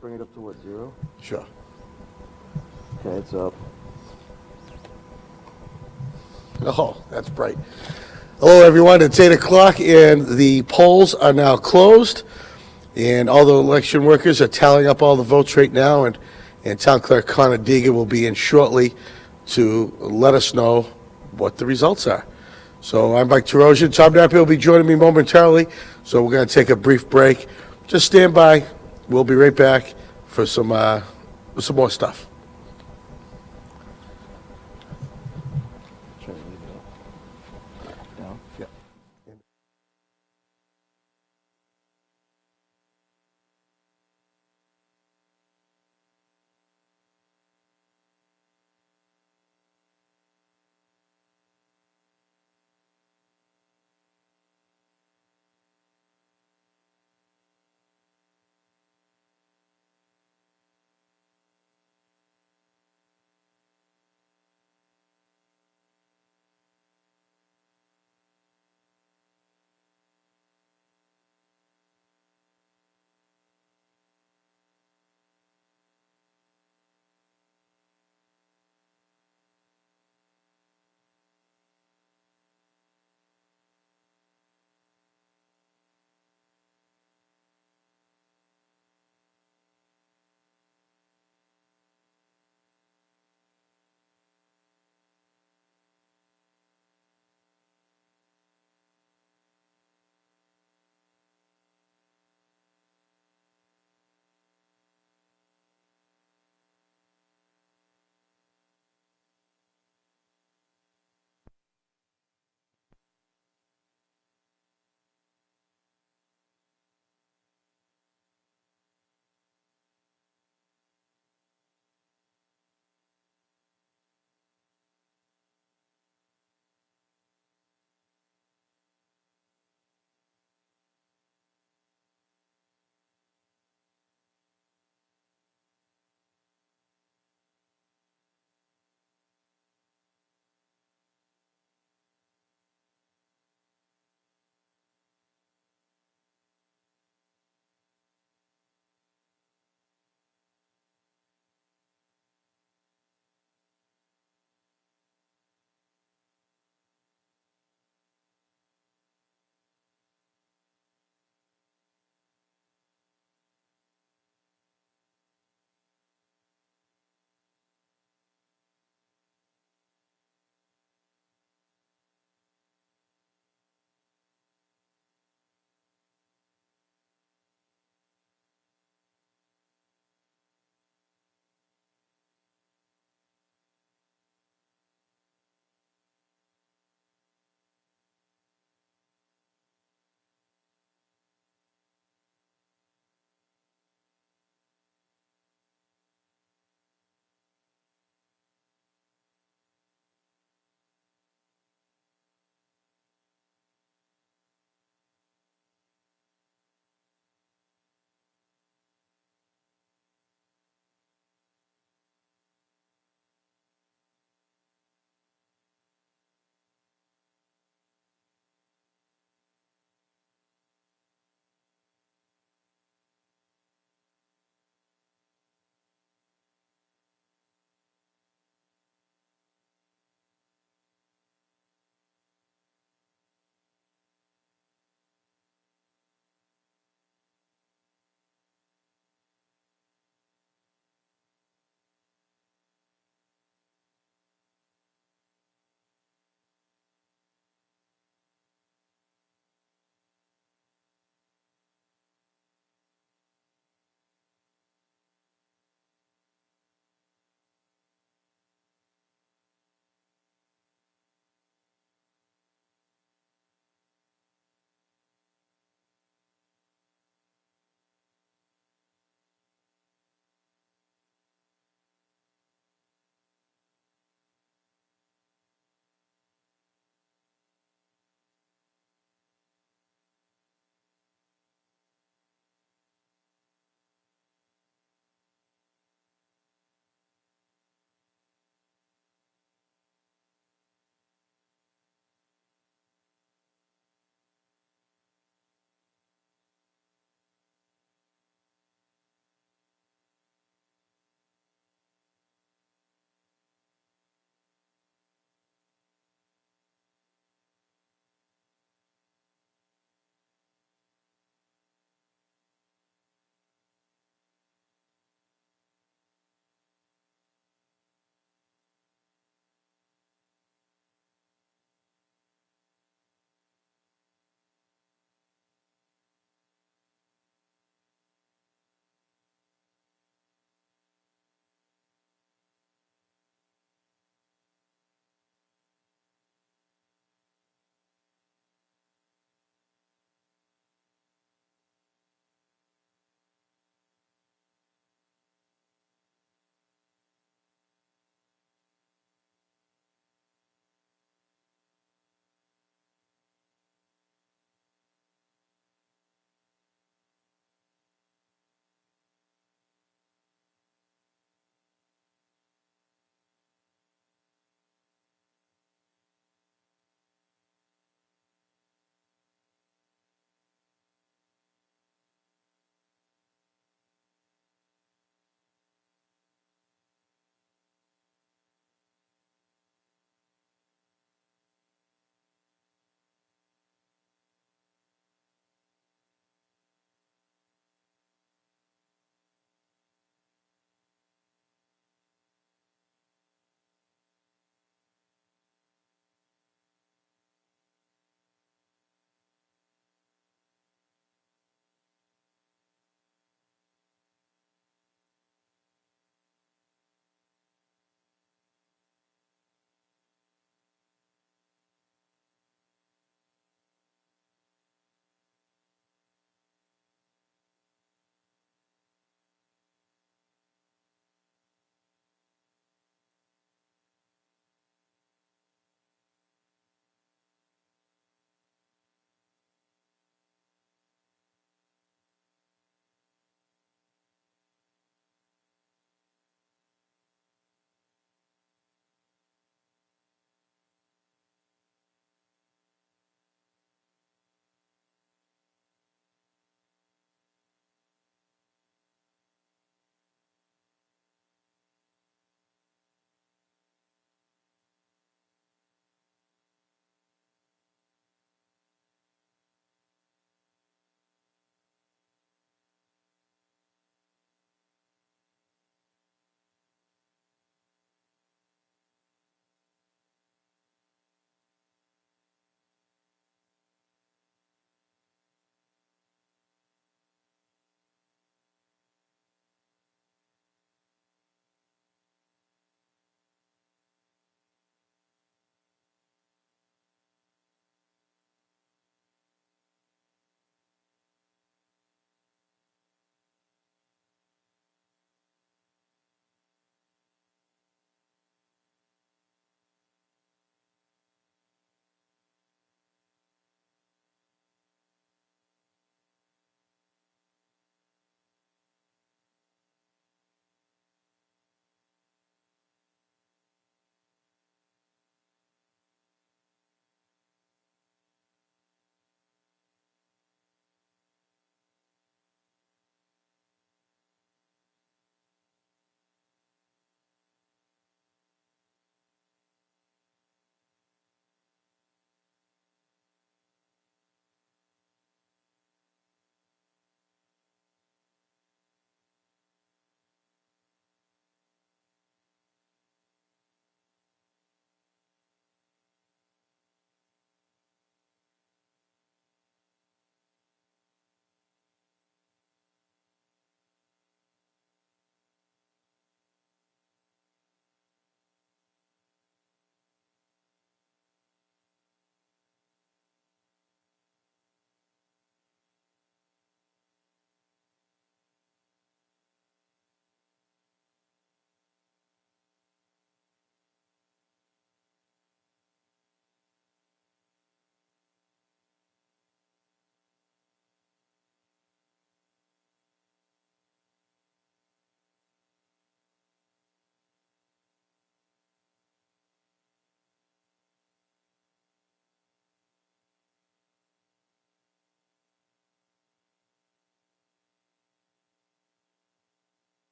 Bring it up to what, 0? Sure. Okay, it's up. Oh, that's bright. Hello, everyone. It's 8 o'clock, and the polls are now closed. And all the election workers are tallying up all the votes right now, and Town Clerk Connor Deegan will be in shortly to let us know what the results are. So I'm Mike Terosian. Tom Napier will be joining me momentarily, so we're going to take a brief break. Just stand by. We'll be right back for some more stuff. Try to leave it up. Down? Yeah.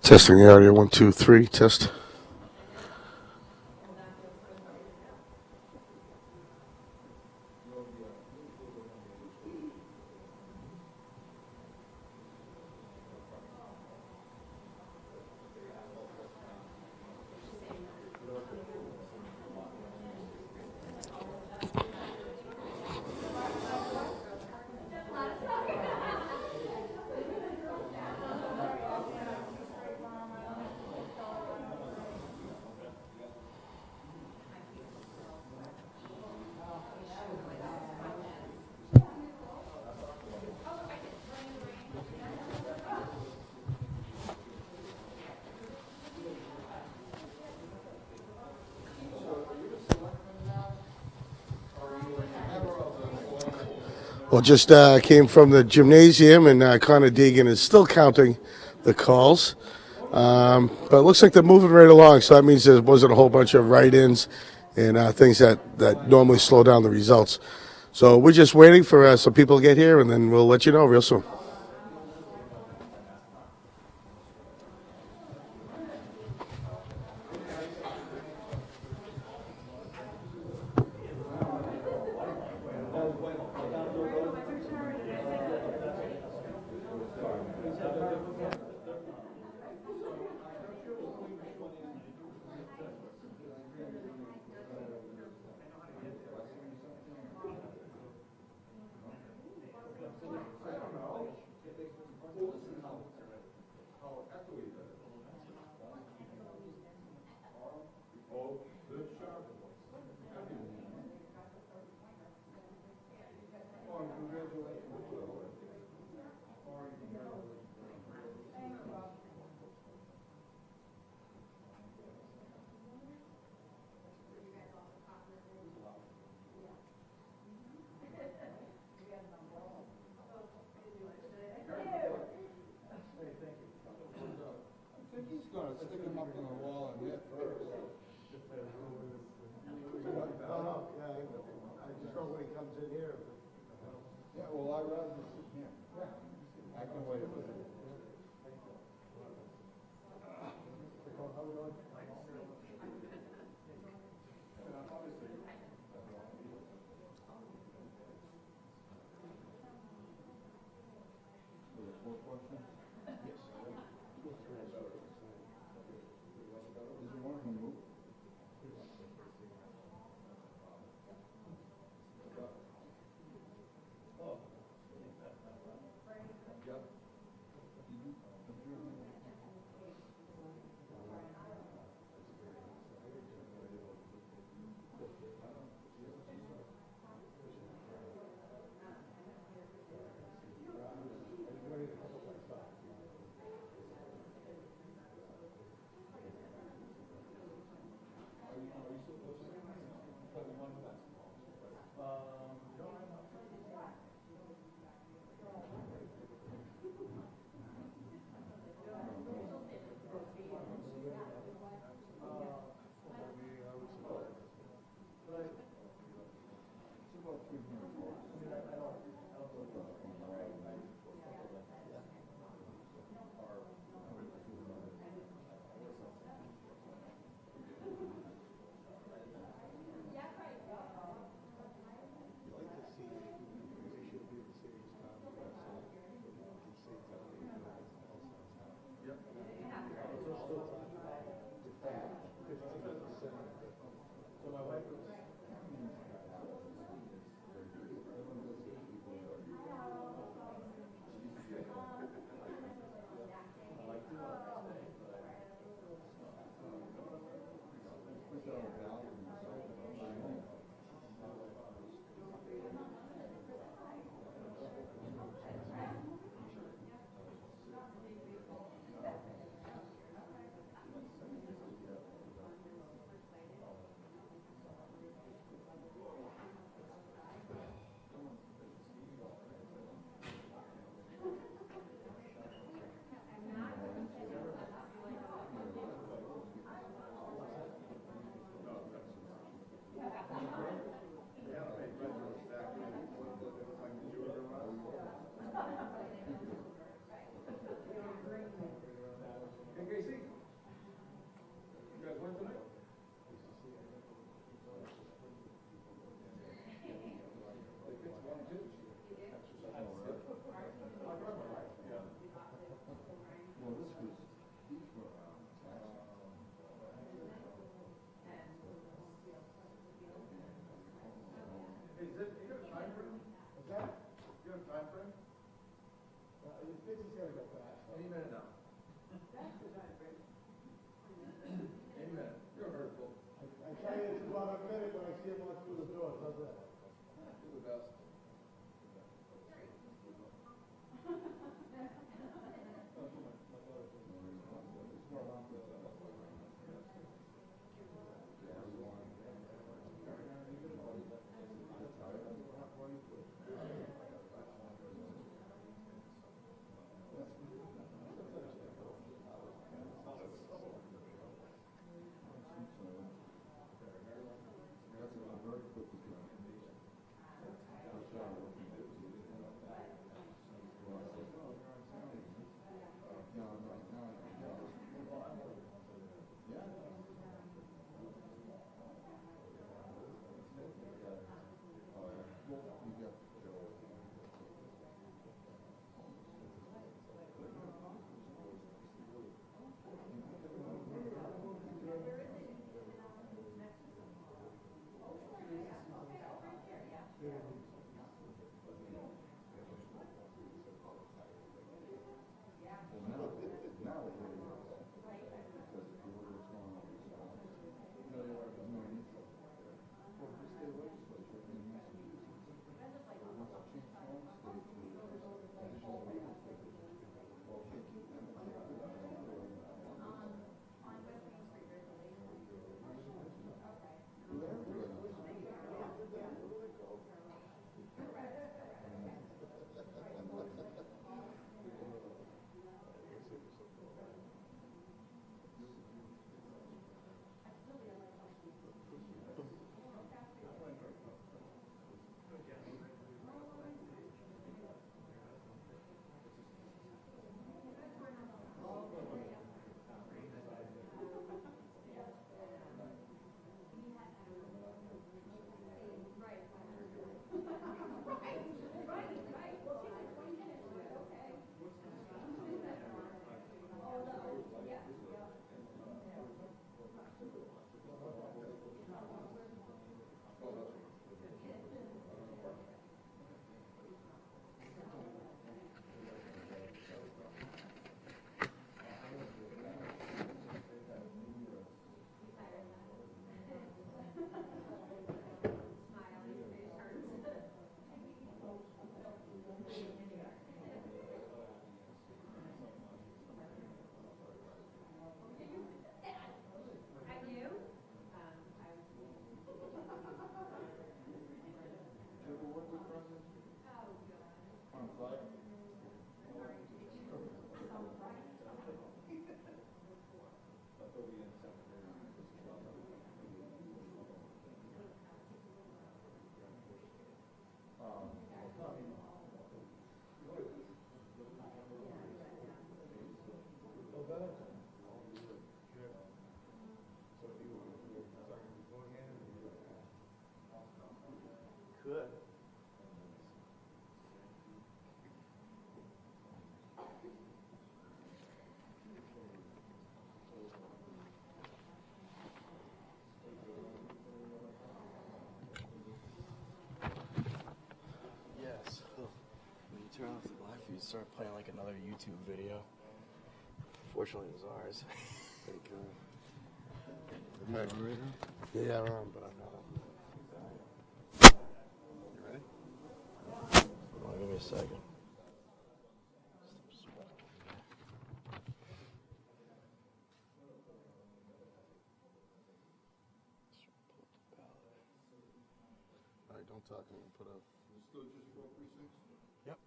Testing the audio, 1, 2, 3, test. Well, just came from the gymnasium, and Connor Deegan is still counting the calls. But it looks like they're moving right along, so that means there wasn't a whole bunch of write-ins and things that normally slow down the results. So we're just waiting for some people to get here, and then we'll let you know real soon. Good time frame? This is gonna go fast. Any minute now. Any minute. You're hurtful. I tell you, it's about a minute when I see him walk through the door. How's that? Do the best. Good. Yes. When you turn off the live feed, start playing like another YouTube video. Fortunately, it was ours. Pretty cool. Yeah, I'm on, but I'm not on. You ready? Well, give me a second. All right, don't talk. I'm gonna put up. Still just 4 precincts? Yep.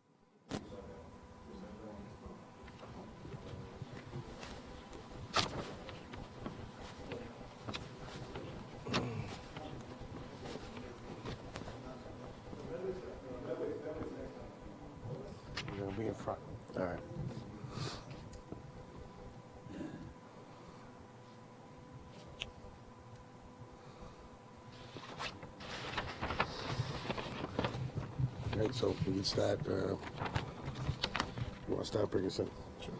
You're gonna be in front. All right. All right, so we can start. You want to start bringing us in? Sure.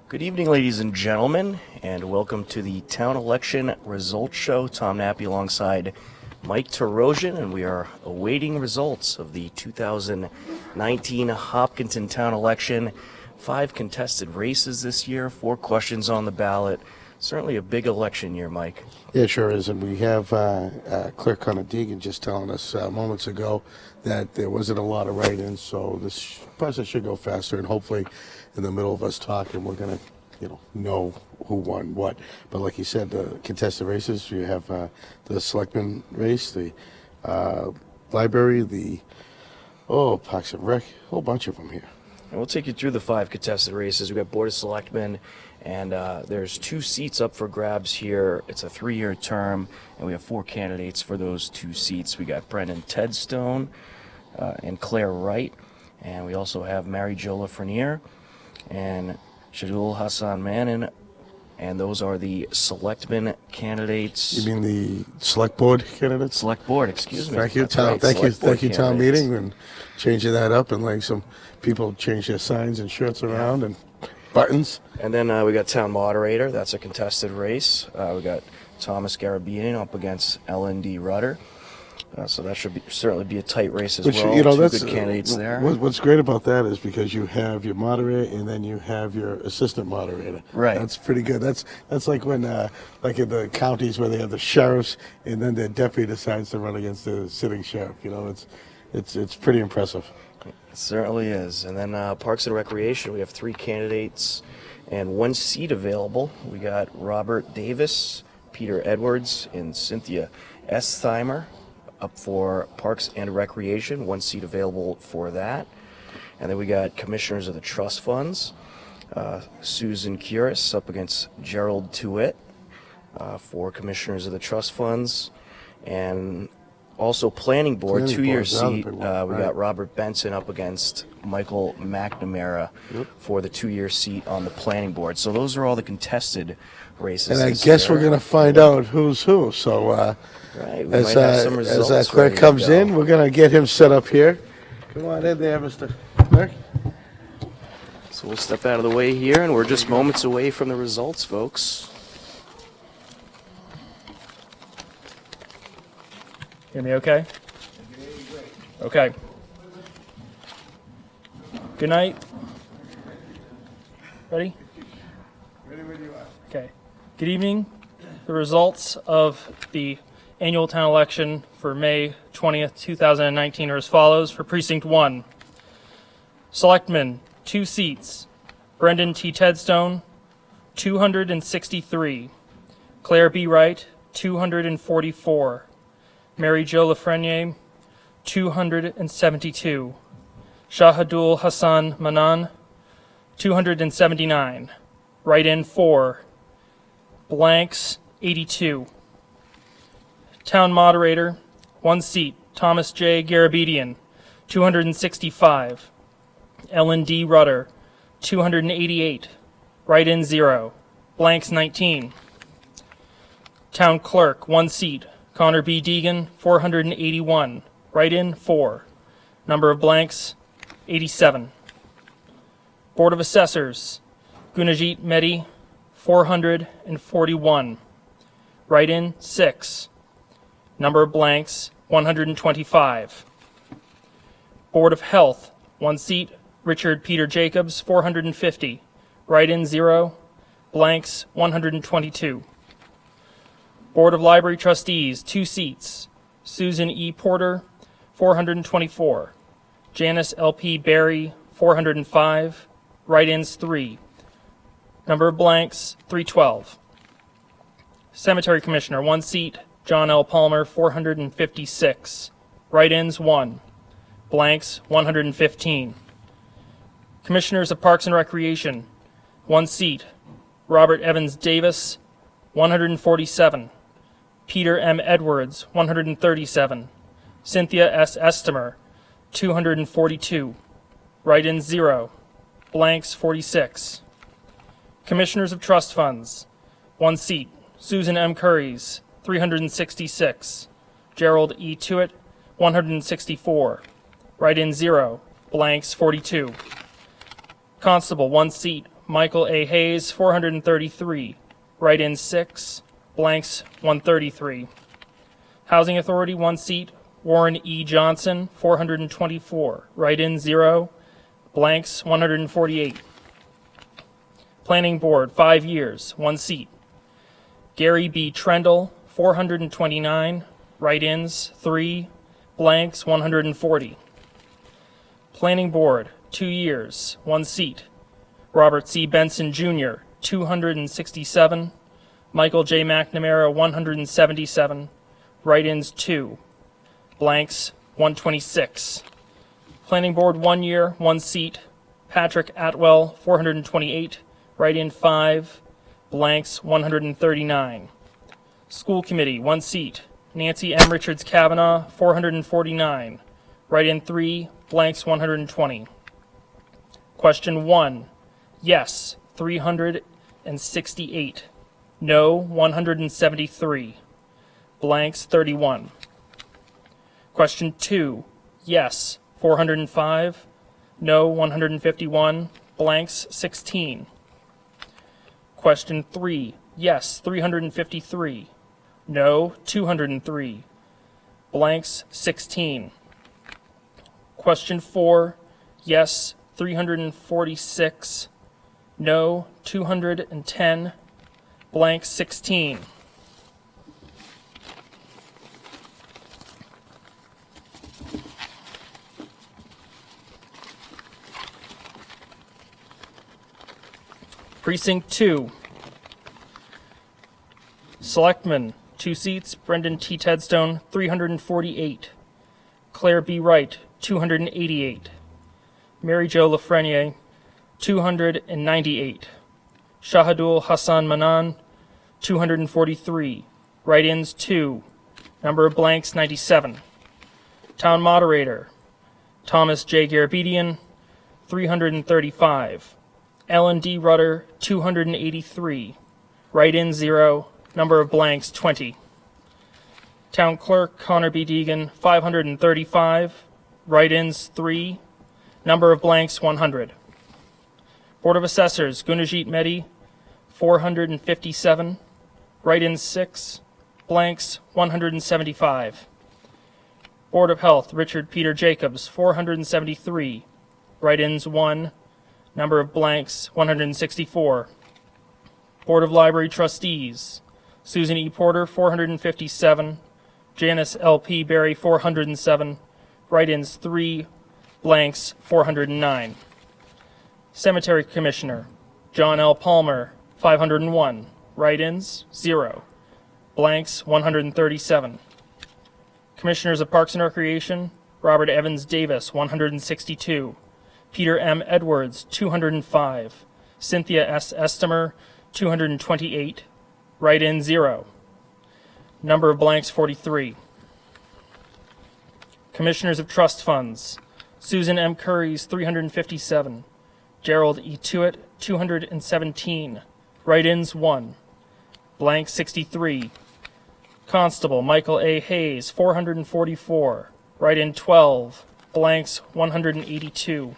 Good evening, ladies and gentlemen, and welcome to the Town Election Results Show. Tom Nappy alongside Mike Tarosian, and we are awaiting results of the 2019 Hopkinton town election. 5 contested races this year, 4 questions on the ballot. Certainly a big election year, Mike. Yeah, it sure is. And we have Clerk Connor Deegan just telling us moments ago that there wasn't a lot of write-ins, so this process should go faster. And hopefully, in the middle of us talking, we're going to, know who won what. But like you said, the contested races, you have the selectman race, the library, the Parks and Rec, a whole bunch of them here. And we'll take you through the 5 contested races. We've got Board of Selectmen, and there's 2 seats up for grabs here. It's a 3-year term, and we have 4 candidates for those 2 seats. We got Brendan Tedstone and Claire Wright, and we also have Mary Jo Lafreniere and Shadul Hassan Manin, and those are the selectmen candidates. You mean the select board candidates? Select board, excuse me. Thank you, That's town. right, Thank you, town candidates. meeting, and changing that up and letting some people change their signs and shirts around and buttons. And then we got town moderator. That's a contested race. We got Thomas Garabedian up against L&D Rudder. So that should certainly be a tight race as well. 2 That's good candidates there. What's great about that is because you have your moderator and then you have your assistant moderator. Right. That's pretty good. That's like when like in the counties where they have the sheriffs and then their deputy decides to run against the sitting sheriff. It's pretty impressive. It certainly is. And then Parks and Recreation, we have 3 candidates and 1 seat available. We got Robert Davis, Peter Edwards, and Cynthia Estheimer up for Parks and Recreation. 1 seat available for that. And then we got Commissioners of the Trust Funds, Susan Curis up against Gerald Tuitt for Commissioners of the Trust Funds. And also Planning Board, Planning 2-year Board's another seat. big We one, right. got Robert Benson up against Michael McNamara for the 2-year seat on the Planning Board. So those are all the contested races. And I this guess year. we're going to find out who's who. So Right, we might have some results as clerk ready to comes go. in, we're going to get him set up here. Come on in there, Mr. Clerk. So we'll step out of the way here, and we're just moments away from the results, folks. Hear me okay? Okay. Good night. Ready? Ready when you are. Okay. Good evening. The results of the annual town election for May 20th, 2019 are as follows. For Precinct 1, Selectmen, 2 seats. Brendan T. Tedstone, 263. Claire B. Wright, 244. Mary Jo Lafreniere, 272. Shahadul Hassan Manan, 279. Write-in 4. Blanks 82. Town Moderator, 1 seat. Thomas J. Garabedian, 265. L&D Rudder, 288. Write-in 0. Blanks 19. Town Clerk, 1 seat. Connor B. Deegan, 481. Write-in 4. Number of blanks 87. Board of Assessors, Gunajit Mehdi, 441. Write-in 6. Number of blanks 125. Board of Health, 1 seat. Richard Peter Jacobs, 450. Write-in 0. Blanks 122. Board of Library Trustees, 2 seats. Susan E. Porter, 424. Janice L.P. Berry, 405. Write-ins 3. Number of blanks 312. Cemetery Commissioner, 1 seat. John L. Palmer, 456. Write-ins 1. Blanks 115. Commissioners of Parks and Recreation, 1 seat. Robert Evans Davis, 147. Peter M. Edwards, 137. Cynthia S. Estimer, 242. Write-in 0. Blanks 46. Commissioners of Trust Funds, 1 seat. Susan M. Curries, 366. Gerald E. Tuitt, 164. Write-in 0. Blanks 42. Constable, 1 seat. Michael A. Hayes, 433. Write-in 6. Blanks 133. Housing Authority, 1 seat, Warren E. Johnson, 424. Write-in, 0. Blanks, 148. Planning Board, 5 years, 1 seat. Gary B. Trendle, 429. Write-ins, 3. Blanks, 140. Planning Board, 2 years, 1 seat. Robert C. Benson, Jr., 267. Michael J. McNamara, 177. Write-ins, 2. Blanks, 126. Planning Board, 1 year, 1 seat. Patrick Atwell, 428. Write-in, 5. Blanks, 139. School Committee, 1 seat. Nancy M. Richards Kavanaugh, 449. Write-in, 3. Blanks, 120. Question 1. Yes, 368. No, 173. Blanks, 31. Question 2. Yes, 405. No, 151. Blanks, 16. Question 3. Yes, 353. No, 203. Blanks, 16. Question 4. Yes, 346. No, 210. Blanks, 16. Precinct 2. Selectmen, 2 seats, Brendan T. Tedstone, 348. Claire B. Wright, 288. Mary Jo Lafreniere, 298. Shahidul Hassan Manan, 243. Write-ins, 2. Number of blanks, 97. Town Moderator, Thomas J. Garabedian, 335. Ellen D. Rudder, 283. Write-in, 0. Number of blanks, 20. Town Clerk, Connor B. Deegan, 535. Write-ins, 3. Number of blanks, 100. Board of Assessors, Gunajit Mehdi, 457. Write-ins, 6. Blanks, 175. Board of Health, Richard Peter Jacobs, 473. Write-ins, 1. Number of blanks, 164. Board of Library Trustees, Susan E. Porter, 457. Janice L.P. Berry, 407. Write-ins, 3. Blanks, 409. Cemetery Commissioner, John L. Palmer, 501. Write-ins, 0. Blanks, 137. Commissioners of Parks and Recreation, Robert Evans Davis, 162. Peter M. Edwards, 205. Cynthia S. Estimer, 228. Write-in, 0. Number of blanks, 43. Commissioners of Trust Funds, Susan M. Curries, 357. Gerald E. Tuitt, 217. Write-ins, 1. Blank, 63. Constable Michael A. Hayes, 444. Write-in, 12. Blanks, 182.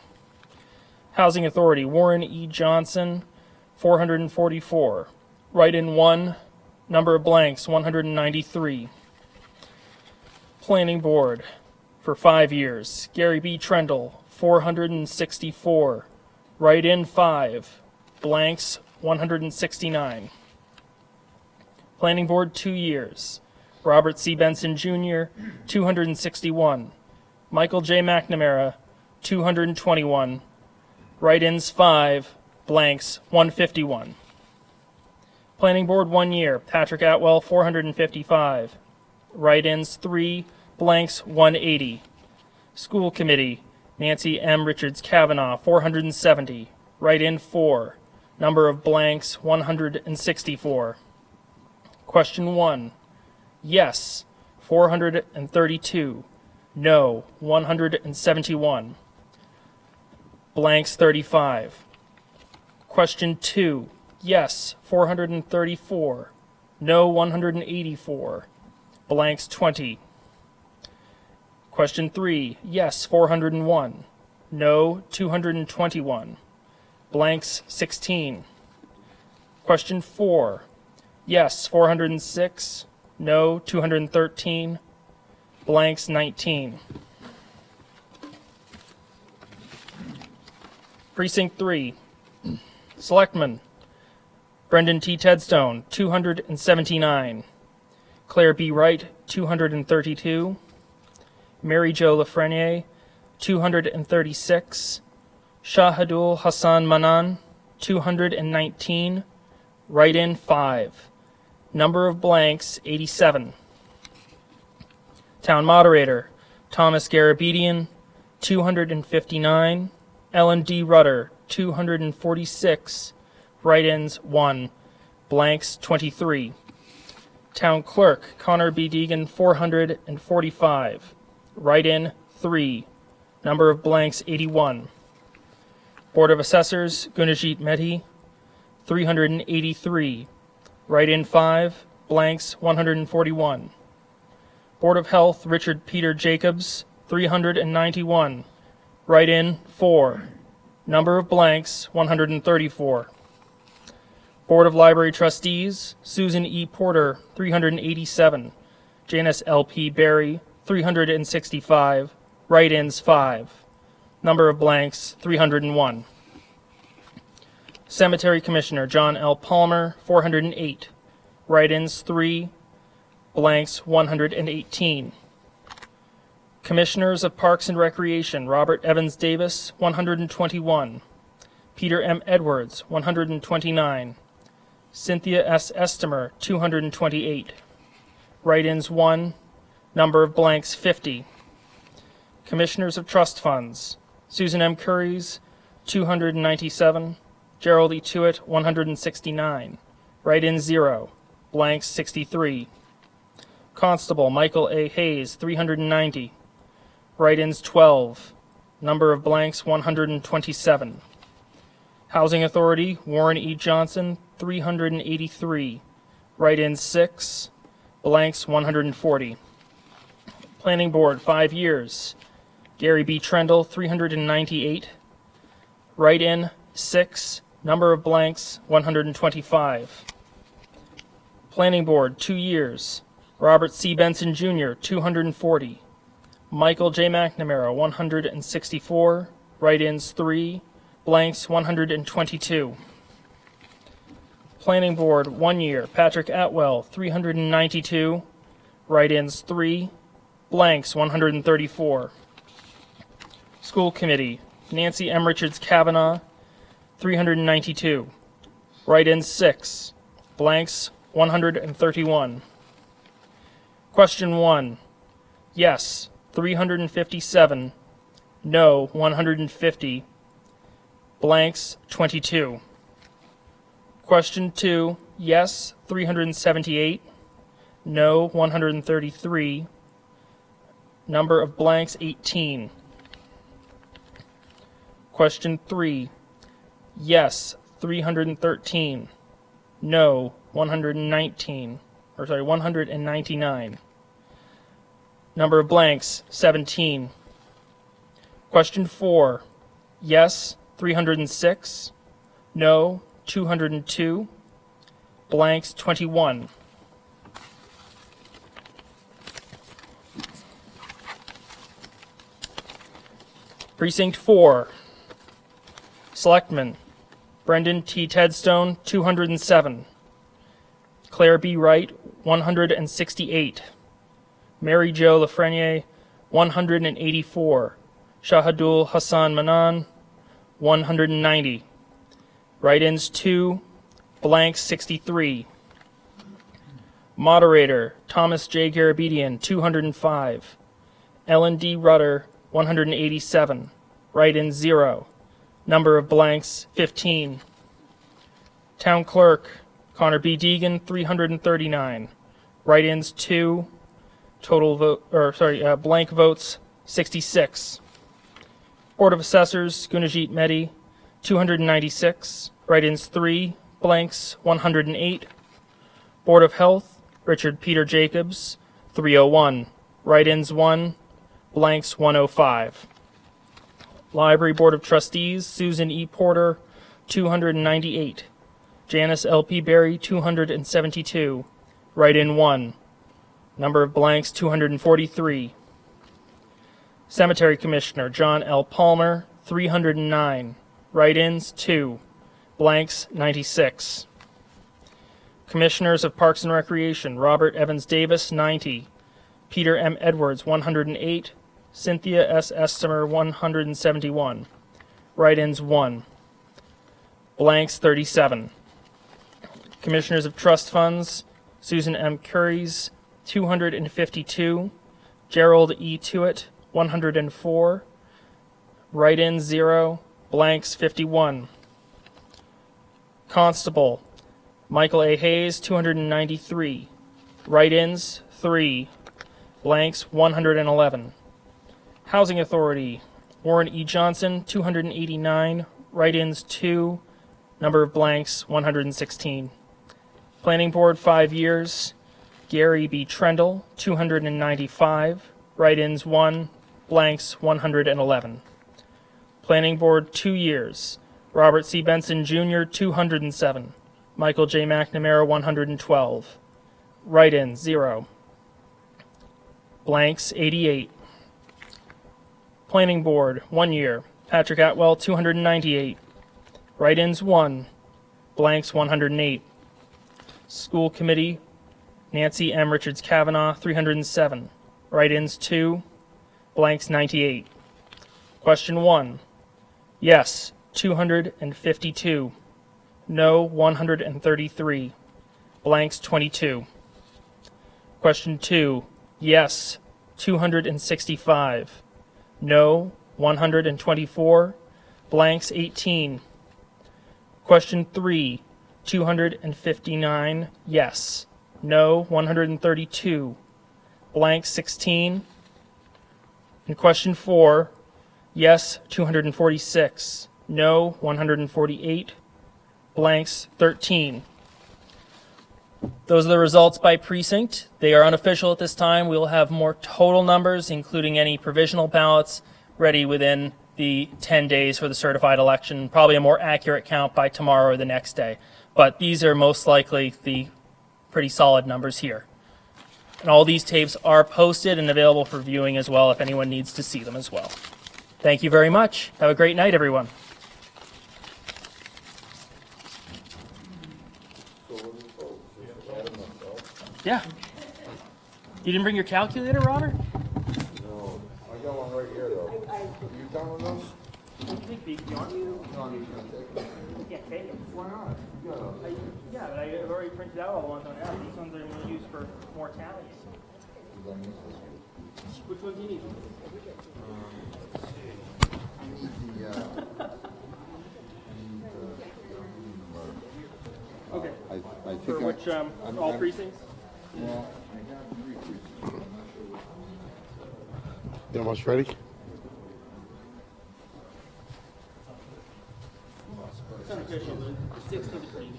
Housing Authority, Warren E. Johnson, 444. Write-in, 1. Number of blanks, 193. Planning Board, for 5 years, Gary B. Trendle, 464. Write-in, 5. Blanks, 169. Planning Board, 2 years, Robert C. Benson, Jr., 261. Michael J. McNamara, 221. Write-ins, 5. Blanks, 151. Planning Board, 1 year, Patrick Atwell, 455. Write-ins, 3. Blanks, 180. School Committee, Nancy M. Richards Kavanaugh, 470. Write-in, 4. Number of blanks, 164. Question 1. Yes, 432. No, 171. Blanks, 35. Question 2. Yes, 434. No, 184. Blanks, 20. Question 3. Yes, 401. No, 221. Blanks, 16. Question 4. Yes, 406. no, 213, blanks 19. Precinct 3, Selectmen, Brendan T. Tedstone, 279, Claire B. Wright, 232, Mary Jo Lafreniere, 236, Shahidul Hassan Manan, 219, write-in 5. Number of blanks, 87. Town Moderator, Thomas Garabedian, 259, Ellen D. Rudder, 246, write-ins 1, blanks 23. Town Clerk, Connor B. Deegan, 445, write-in 3, number of blanks 81. Board of Assessors, Gunajit Mehdi, 383, write-in 5, blanks 141. Board of Health, Richard Peter Jacobs, 391, write-in 4, number of blanks 134. Board of Library Trustees, Susan E. Porter, 387, Janice L. P. Berry, 365, write-ins 5, number of blanks 301. Cemetery Commissioner, John L. Palmer, 408, write-ins 3, blanks 118. Commissioners of Parks and Recreation, Robert Evans Davis, 121, Peter M. Edwards, 129, Cynthia S. Estimer, 228, write-ins 1, number of blanks 50. Commissioners of Trust Funds, Susan M. Curries, 297, Gerald E. Tewitt, 169, write-in 0, blanks 63. Constable Michael A. Hayes, 390, write-ins 12, number of blanks 127. Housing Authority, Warren E. Johnson, 383, write-ins 6, blanks 140. Planning Board, 5 years, Gary B. Trendle, 398, write-in 6, number of blanks 125. Planning Board, 2 years, Robert C. Benson Jr., 240, Michael J. McNamara, 164, write-ins 3, blanks 122. Planning Board, 1 year, Patrick Atwell, 392, write-ins 3, blanks 134. School Committee, Nancy M. Richards Kavanaugh, 392, write-ins 6, blanks 131. Question 1, yes, 357, no, 150, blanks 22. Question 2, yes, 378, no, 133, number of blanks 18. Question 3, yes, 313, no, 199. Number of blanks 17. Question 4, yes, 306, no, 202, blanks 21. Precinct 4, Selectmen, Brendan T. Tedstone, 207, Claire B. Wright, 168, Mary Jo Lafreniere, 184, Shahidul Hassan Manan, 190, write-ins 2, blanks 63. Moderator, Thomas J. Garabedian, 205, Ellen D. Rudder, 187, write-ins 0, number of blanks 15. Town Clerk, Connor B. Deegan, 339, write-ins 2, blank votes 66. Board of Assessors, Gunajit Mehdi, 296, write-ins 3, blanks 108. Board of Health, Richard Peter Jacobs, 301, write-ins 1, blanks 105. Library Board of Trustees, Susan E. Porter, 298, Janice L. P. Berry, 272, write-in 1, Number of blanks, 243. Cemetery Commissioner, John L. Palmer, 309. Write-ins, 2. Blanks, 96. Commissioners of Parks and Recreation, Robert Evans Davis, 90. Peter M. Edwards, 108. Cynthia S. Estimer, 171. Write-ins, 1. Blanks, 37. Commissioners of Trust Funds, Susan M. Curries, 252. Gerald E. Tewitt, 104. Write-ins, 0. Blanks, 51. Constable, Michael A. Hayes, 293. Write-ins, 3. Blanks, 111. Housing Authority, Warren E. Johnson, 289. Write-ins, 2. Number of blanks, 116. Planning Board, 5 years. Gary B. Trendle, 295. Write-ins, 1. Blanks, 111. Planning Board, 2 years. Robert C. Benson, Jr., 207. Michael J. McNamara, 112. Write-ins, 0. Blanks, 88. Planning Board, 1 year. Patrick Atwell, 298. Write-ins, 1. Blanks, 108. School Committee, Nancy M. Richards Kavanaugh, 307. Write-ins, 2. Blanks, 98. Question 1. Yes, 252. No, 133. Blanks, 22. Question 2. Yes, 265. No, 124. Blanks, 18. Question 3. 259. Yes. No, 132. Blanks, 16. And question 4. Yes, 246. No, 148. Blanks, 13. Those are the results by precinct. They are unofficial at this time. We will have more total numbers, including any provisional ballots, ready within the 10 days for the certified election. Probably a more accurate count by tomorrow or the next day. But these are most likely the pretty solid numbers here. And all these tapes are posted and available for viewing as well if anyone needs to see them as well. Thank you very much. Have a great night, everyone. Yeah. You didn't bring your calculator, Robert? No, I got one right here though. You done with those? You want me to? No, I'm just gonna take them. You can't take it. Why not? You got them. Yeah, but I've already printed out all the ones on app. These ones I'm going to use for more tallies. Which ones do you need? Okay. I think For which, all precincts? Well, I got 3 precincts. I'm not sure which. You almost ready? It's unofficial, but 16 to 3.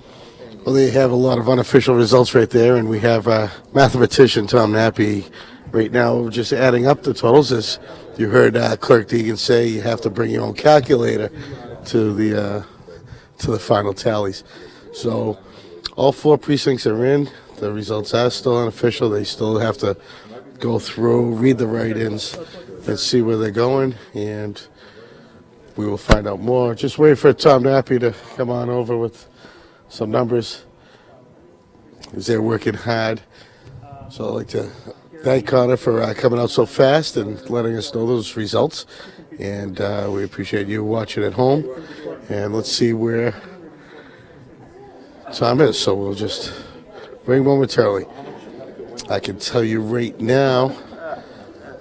Well, they have a lot of unofficial results right there, and we have mathematician Tom Nappy right now just adding up the totals. As you heard Clerk Deegan say, you have to bring your own calculator to the final tallies. So all 4 precincts are in. The results are still unofficial. They still have to go through, read the write-ins, and see where they're going, and we will find out more. Just wait for Tom Nappy to come on over with some numbers, because they're working hard. So I'd like to thank Connor for coming out so fast and letting us know those results. And we appreciate you watching at home. And let's see where Tom is. So we'll just bring momentarily. I can tell you right now,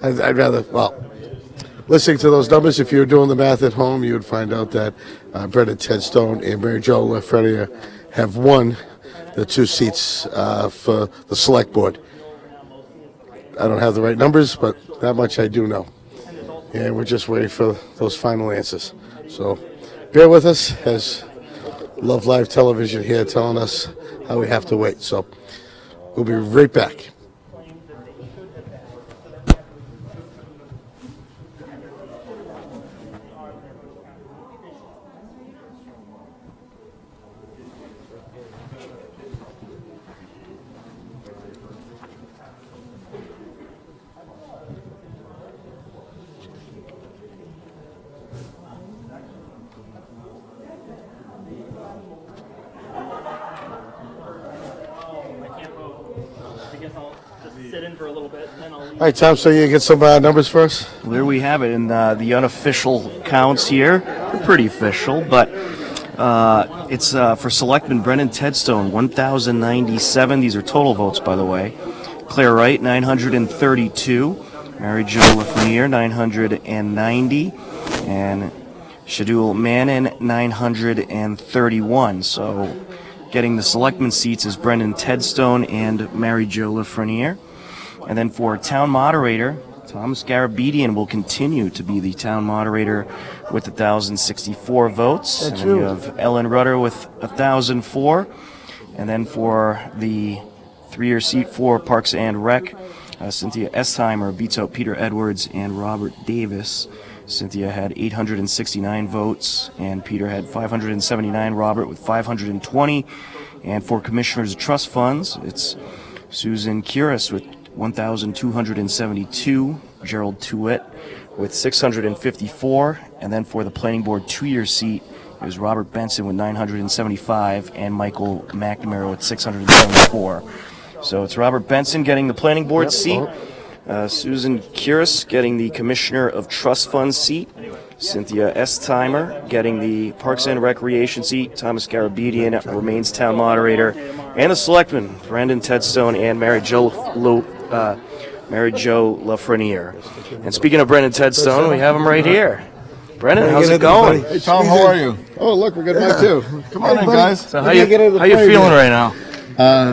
I'd rather, well, listening to those numbers, if you were doing the math at home, you would find out that Brendan Ted Stone and Mary Jo Lafreniere have won the 2 seats for the select board. I don't have the right numbers, but that much I do know. And we're just waiting for those final answers. So bear with us as Love Live Television here telling us how we have to wait. So we'll be right back. right, Tom, so you get some numbers for us? Well, there we have it in the unofficial counts here. They're pretty official, but it's for Selectman Brendan Tedstone, 1,097. These are total votes, by the way. Claire Wright, 932. Mary Jo Lafreniere, 990. And Shadul Manin, 931. So getting the Selectman seats is Brendan Tedstone and Mary Jo Lafreniere. And then for town moderator, Thomas Garabedian will continue to be the town moderator with 1,064 votes. That's and then you you. have Ellen Rutter with 1,004. And then for the three-year seat for Parks and Rec, Cynthia Estheimer beats out Peter Edwards and Robert Davis. Cynthia had 869 votes, and Peter had 579. Robert with 520. And for Commissioners of Trust Funds, it's Susan Curis with 1,272, Gerald Tuitt with 654, and then for the Planning Board two-year seat, it was Robert Benson with 975 and Michael McNamara with 674. So it's Robert Benson getting the Planning Board seat, Susan Curis getting the Commissioner of Trust Funds seat, Cynthia Estheimer getting the Parks and Recreation seat, Thomas Garabedian remains town moderator, and the Selectmen, Brendan Tedstone and Mary Jo Lafreniere. And speaking of Brendan Tedstone, we have him right here. Brendan, how's it going? Hey, Tom, how are you? Oh, look, we got Mike, too. Come on in, guys. So how you feeling right now?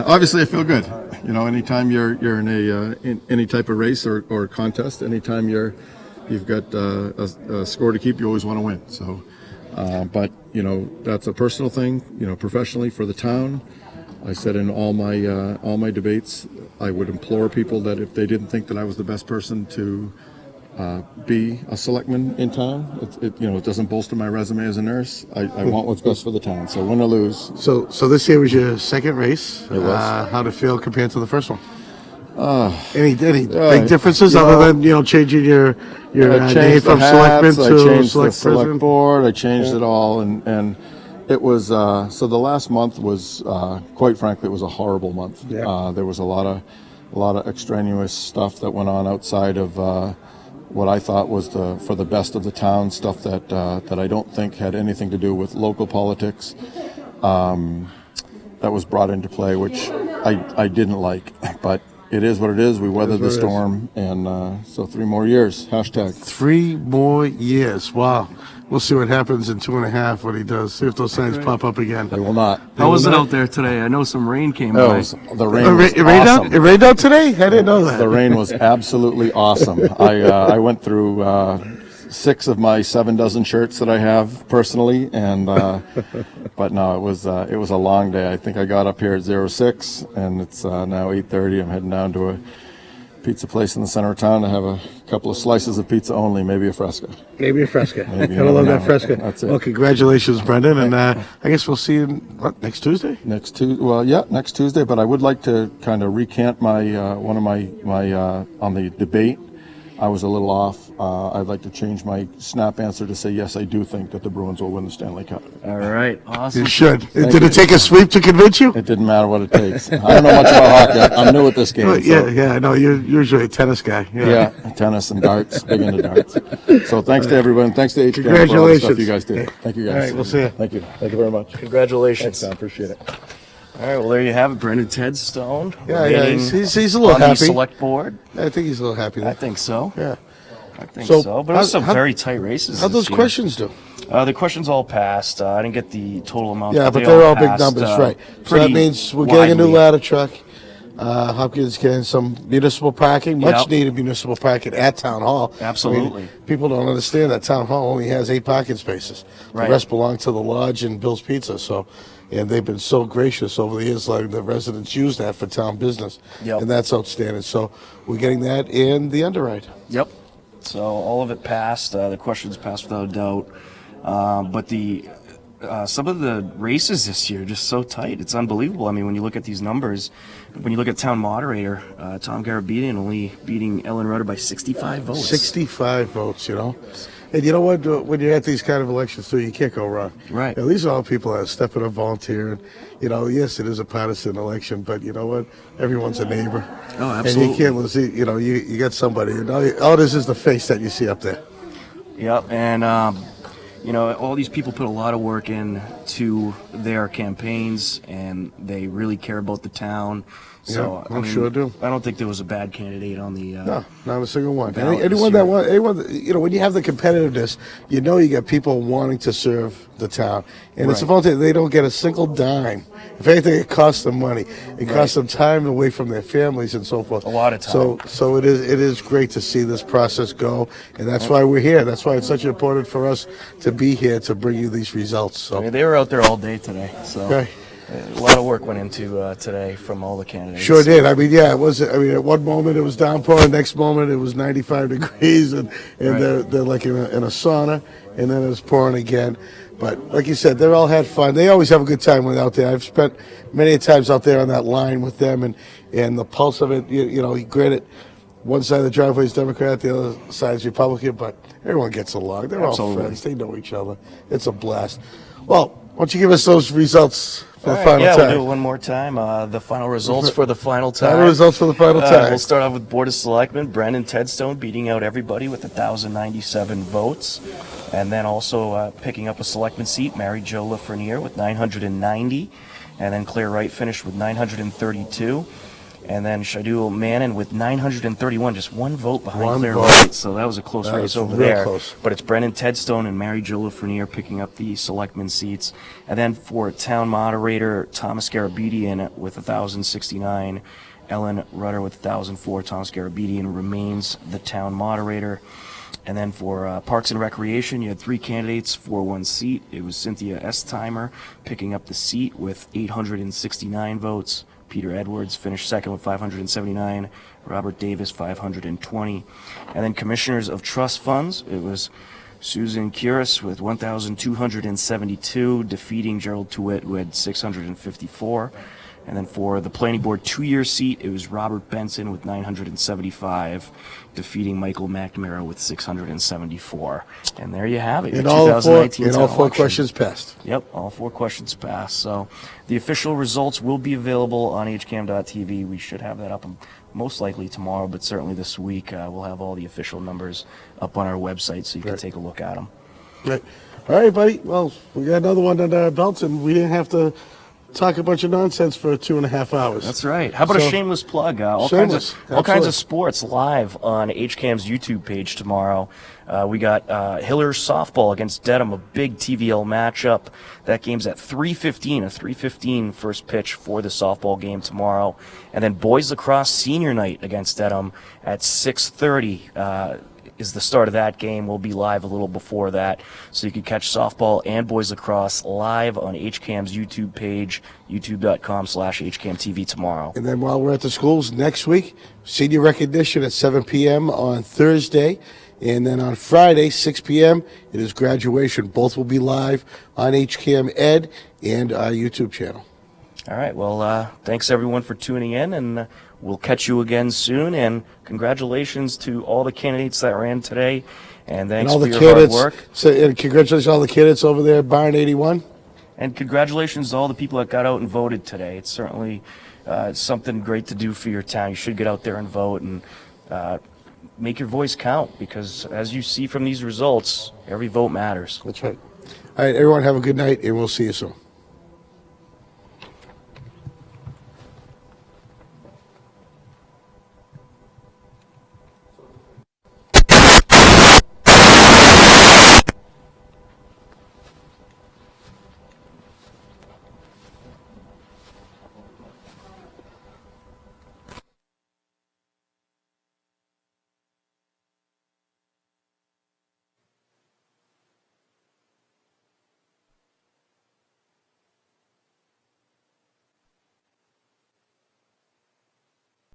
Obviously, I feel good. You know, anytime you're in in any type of race or contest, anytime you've got a score to keep, you always want to win. So, but you know, that's a personal thing. You know, professionally for the town, I said in all my debates, I would implore people that if they didn't think that I was the best person to be a selectman in town, it doesn't bolster my resume as a nurse. I want what's best for the town. So win or lose. So this year was your second race. It was. How'd it feel compared to the first one? Any big differences other than changing your name from selectman to I changed select the select president? board. I changed it all, and it was so the last month was quite frankly it was a horrible month. Yeah. There was a lot of extraneous stuff that went on outside of what I thought was for the best of the town, stuff that I don't think had anything to do with local politics. That was brought into play, which I didn't like, but it is what it is. We weathered the storm, and so 3 more years. Hashtag. 3 more years. Wow. We'll see what happens in 2.5 when he does. See if those signs pop up again. They will not. How was it out there today? I know some rain came Oh, by. the rain It was rained awesome. out? It rained out today? I didn't know that. The rain was absolutely awesome. I went through 6 of my 7 dozen shirts that I have personally, and but no, it was a long day. I think I got up here at 06, and it's now 8:30. I'm heading down to a pizza place in the center of town to have a couple of slices of pizza only, maybe a Fresca. Maybe a Fresca. Maybe, Gotta love that no, Fresca. that's it. Well, congratulations, Brendan, and I guess we'll see you next Tuesday? Next Tuesday. But I would like to kind of recant my one of my on the debate. I was a little off. I'd like to change my snap answer to say yes, I do think that the Bruins will win the Stanley Cup. All right, awesome. You should. Did it take a sweep to convince you? It didn't matter what it takes. I don't know much about hockey. I'm new at this game. Well, so- yeah, I know. You're usually a tennis guy. Yeah, tennis and darts, big into darts. So thanks to everyone. Thanks to HCAM for all the Congratulations. stuff you guys do. Thank you guys. All right, we'll see you. Thank you. Thank you very much. Congratulations. Thanks, Tom. Appreciate it. All right, well, there you have it, Brendan Tedstone. Yeah, remaining he's a little on the happy. select board. I think he's a little happy I there. think so. Yeah. I think So, so. But it was some how- very tight races. How'd this those year. questions do? The questions all passed. I didn't get the total amount. Yeah, but they they're all big passed, numbers, right? So that pretty means we're getting a new widely. ladder truck. Hopkins getting some municipal parking, much Yep. needed municipal parking at Town Hall. Absolutely. People don't understand that Town Hall only has 8 parking spaces. Right. The rest belong to the lodge and Bill's Pizza. So, and they've been so gracious over the years, like the residents use that for town business. Yep. And that's outstanding. So we're getting that and the underwrite. Yep. So all of it passed. The questions passed without a doubt. But the some of the races this year just so tight. It's unbelievable. I mean, when you look at these numbers, when you look at town moderator, Tom Garabedian only beating Ellen Rutter by 65 votes. 65 votes, you know. And you know what? When you're at these kind of elections, too, you can't go wrong. Right. You know, these are all people that are stepping up, volunteering. You know, yes, it is a partisan election, but you know what? Everyone's a neighbor. Oh, absolutely. And you can't lose. You know, you got somebody. You know, all this is the face that you see up there. Yep, and you know, all these people put a lot of work in to their campaigns, and they really care about the town. So Yeah, I'm sure do. I don't think there was a bad candidate on the. No, not a single one. Ballot Anyone this that year. want, anyone, you know, when you have the competitiveness, you know you got people wanting to serve the town, and it's a Right. volunteer. They don't get a single dime. If anything, it costs them money. It costs them time away from their families and so forth. A lot of time. So it is great to see this process go, and that's why we're here. That's why it's such important for us to be here to bring you these results. I So mean, they were out there all day today, so Okay. a lot of work went into today from all the candidates. sure did. I mean, yeah, it was. I mean, at one moment it was downpouring, next moment it was 95 degrees, and Right. they're like in a sauna, and then it was pouring again. But like you said, they all had fun. They always have a good time when they're out there. I've spent many times out there on that line with them, and the pulse of it. You know, granted, one side of the driveway is Democrat, the other side is Republican, but everyone gets along. They're Absolutely. all friends. They know each other. It's a blast. Well, why don't you give us those results for All the right, final yeah, time? we'll do it one more time. The final results for the final time. Final results for the final time. We'll start off with Board of Selectmen. Brendan Tedstone beating out everybody with 1,097 votes. And then also picking up a selectman seat, Mary Jo Lafreniere with 990. And then Claire Wright finished with 932. And then Shadul Mannon with 931, just one vote behind One Claire vote. Wright. So that was a close That race was over real there. close. But it's Brendan Tedstone and Mary Jo Lafreniere picking up the selectman seats. And then for town moderator, Thomas Garabedian with 1,069. Ellen Rutter with 1,004. Thomas Garabedian remains the town moderator. And then for Parks and Recreation, you had three candidates for one seat. It was Cynthia Estimer picking up the seat with 869 votes. Peter Edwards finished second with 579. Robert Davis, 520. And then Commissioners of Trust Funds, it was Susan Curis with 1,272, defeating Gerald Tewitt, who had 654. And then for the Planning Board two-year seat, it was Robert Benson with 975, defeating Michael McNamara with 674. And there you have it. In your all 2019 four town election. questions passed. Yep, all four questions passed. So the official results will be available on hcam.tv. We should have that up most likely tomorrow, but certainly this week we'll have all the official numbers up on our website so you can take a look at them. Right. All right, buddy. Well, we got another one under our belts, and we didn't have to talk a bunch of nonsense for 2.5 hours. That's right. How about a So- shameless plug? All Shameless, kinds absolutely. of sports live on HCAM's YouTube page tomorrow. We got Hiller softball against Dedham, a big TVL matchup. That game's at 3:15, a 3:15 first pitch for the softball game tomorrow. And then boys lacrosse senior night against Dedham at 6:30. Is the start of that game. We'll be live a little before that, so you can catch softball and boys lacrosse live on HCAM's YouTube page, youtube.com/HCAMTV tomorrow. And then while we're at the schools next week, senior recognition at 7 p.m. on Thursday. And then on Friday, 6 p.m., it is graduation. Both will be live on HCAM Ed and our YouTube channel. All right. Well, thanks everyone for tuning in, and we'll catch you again soon. And congratulations to all the candidates that ran today, and And thanks all for the your candidates, hard work. so, and congratulations to all the candidates over there at Barn 81. And congratulations to all the people that got out and voted today. It's certainly something great to do for your town. You should get out there and vote and make your voice count, because as you see from these results, every vote matters. That's right. All right, everyone, have a good night, and we'll see you soon.